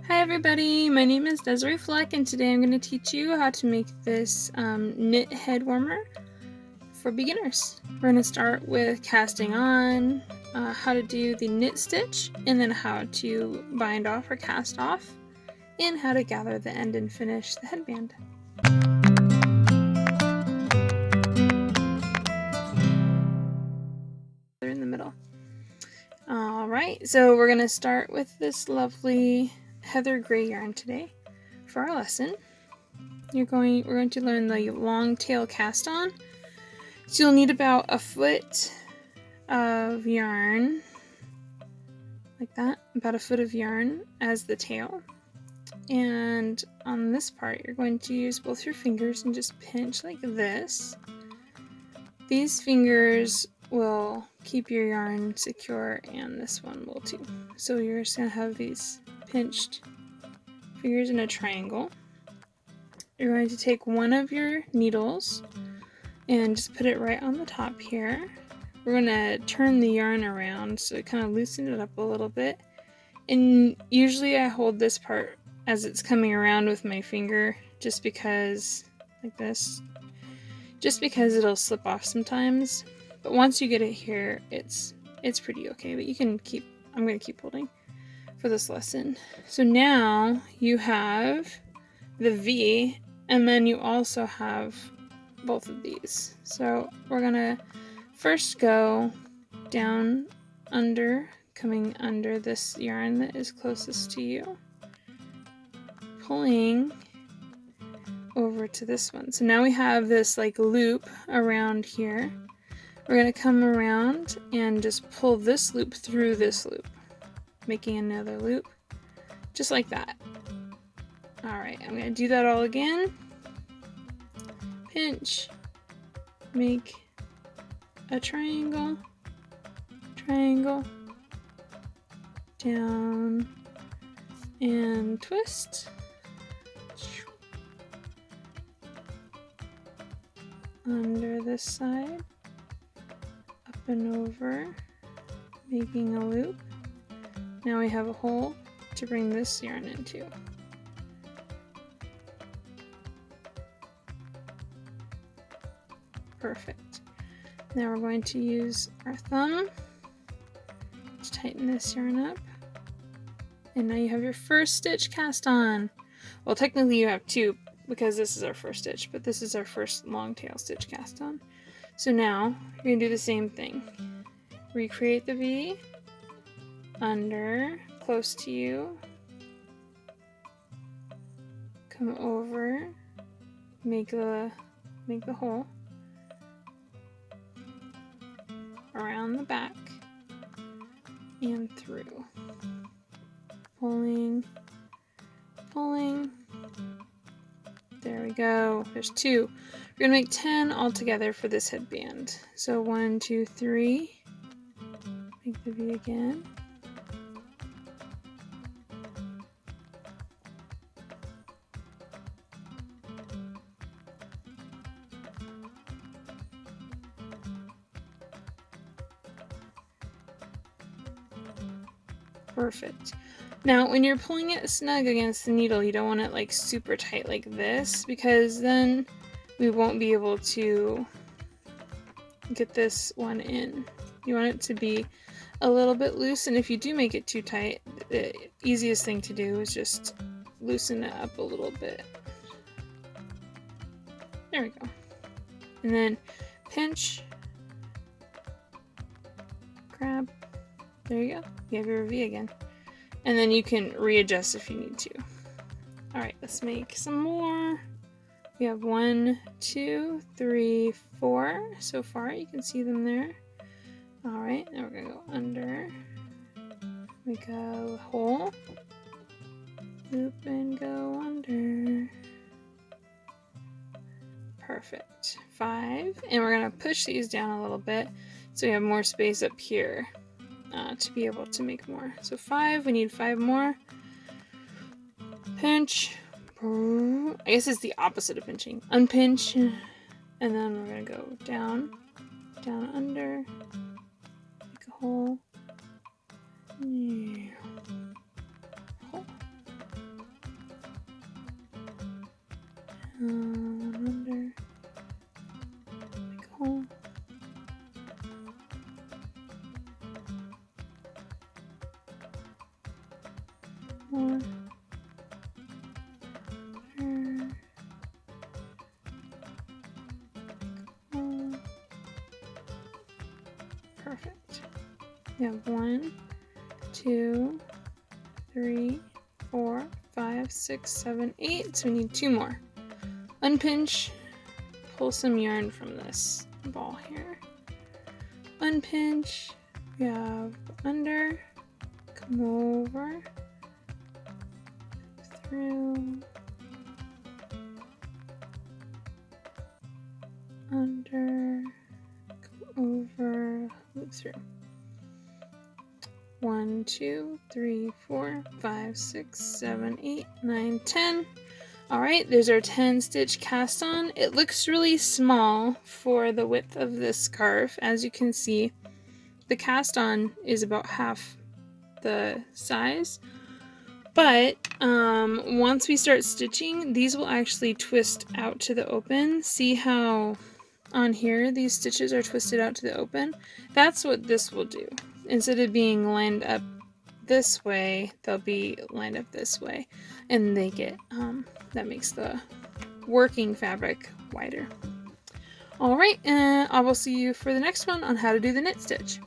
Hi everybody, my name is Desiree Fleck and today I'm going to teach you how to make this knit head warmer for beginners. We're going to start with casting on, how to do the knit stitch, and then how to bind off or cast off, and how to gather the end and finish the headband. They're in the middle. Alright, so we're going to start with this lovely heather gray yarn today for our lesson. We're going to learn the long tail cast on. So you'll need about a foot of yarn, like that, about a foot of yarn as the tail. And on this part, you're going to use both your fingers and just pinch like this. These fingers will keep your yarn secure, and this one will too. So you're just going to have these pinched fingers in a triangle. You're going to take one of your needles and just put it right on the top here. We're going to turn the yarn around so it kind of loosen it up a little bit. And usually I hold this part as it's coming around with my finger just because, like this, just because it'll slip off sometimes. But once you get it here, it's pretty okay. But you can keep, I'm going to keep holding for this lesson. So now you have the V, and then you also have both of these. So we're going to first go down under, coming under this yarn that is closest to you, pulling over to this one. So now we have this like loop around here. We're going to come around and just pull this loop through this loop, making another loop, just like that. Alright, I'm going to do that all again. Pinch, make a triangle, triangle, down, and twist. Under this side, up and over, making a loop. Now we have a hole to bring this yarn into. Perfect. Now we're going to use our thumb to tighten this yarn up. And now you have your first stitch cast on. Well, technically you have two because this is our first stitch, but this is our first long tail stitch cast on. So now you're going to do the same thing. Recreate the V, under, close to you, come over, make the hole, around the back, and through. Pulling, pulling. There we go. There's two. We're gonna make 10 altogether for this headband. So 1, 2, 3. Make the V again. Perfect. Now, when you're pulling it snug against the needle, you don't want it like super tight like this, because then we won't be able to get this one in. You want it to be a little bit loose, and if you do make it too tight, the easiest thing to do is just loosen it up a little bit. There we go. And then pinch, grab. There you go. You have your V again. And then you can readjust if you need to. Alright, let's make some more. We have 1, 2, 3, 4 so far. You can see them there. Alright, now we're going to go under. Make a hole. Loop and go under. Perfect. 5. And we're going to push these down a little bit so we have more space up here. To be able to make more. So 5, we need 5 more. Pinch. I guess it's the opposite of pinching. Unpinch. And then we're going to go down, down under, make a hole. Hole. under, big hole. More. Under. Hole. Perfect. We have 1, 2, 3, 4, 5, 6, 7, 8. So we need 2 more. Unpinch, pull some yarn from this ball here. Unpinch, we have under, come over, through, under, come over, loop through. 1, 2, 3, 4, 5, 6, 7, 8, 9, 10. Alright, there's our 10 stitch cast on. It looks really small for the width of this scarf. As you can see, the cast on is about half the size. But once we start stitching, these will actually twist out to the open. See how on here these stitches are twisted out to the open? That's what this will do. Instead of being lined up this way, they'll be lined up this way, and they get that makes the working fabric wider. Alright, I will see you for the next one on how to do the knit stitch.